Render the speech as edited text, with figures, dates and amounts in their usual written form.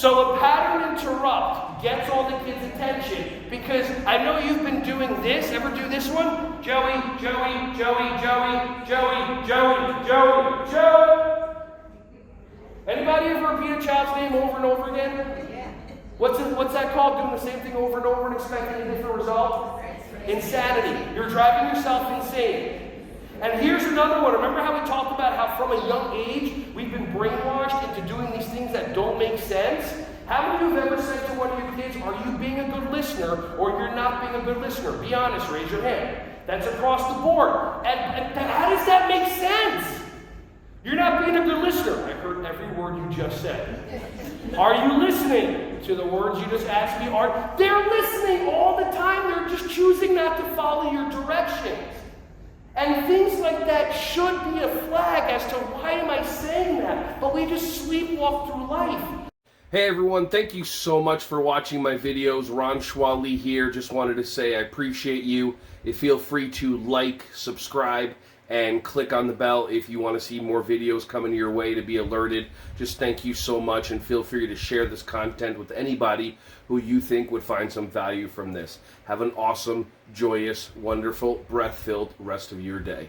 So a pattern interrupt gets all the kids' attention because I know you've been doing this. Ever do this one? Joey, Joey, Joey, Joey, Joey, Joey, Joey, Joey. Anybody ever repeat a child's name over and over again? Yeah. What's that called? Doing the same thing over and over and expecting a different result? Insanity. You're driving yourself insane. And here's another one. Remember how we talked about how from a young age we've been brainwashed into doing these things that don't make sense? How many of you have ever said to one of your kids, are you being a good listener or you're not being a good listener? Be honest, raise your hand. That's across the board. And how does that make sense? You're not being a good listener. I heard every word you just said. Are you listening to the words you just asked me? They're listening all the time. They're just choosing not to follow your directions. And things like that should be a flag as to why am I saying that? But we just sleepwalk through life. Hey everyone, thank you so much for watching my videos. Ron Schwally here. Just wanted to say I appreciate you. Feel free to like, subscribe, and click on the bell if you want to see more videos coming your way to be alerted. Just thank you so much, and feel free to share this content with anybody who you think would find some value from this. Have an awesome, joyous, wonderful, breath-filled rest of your day.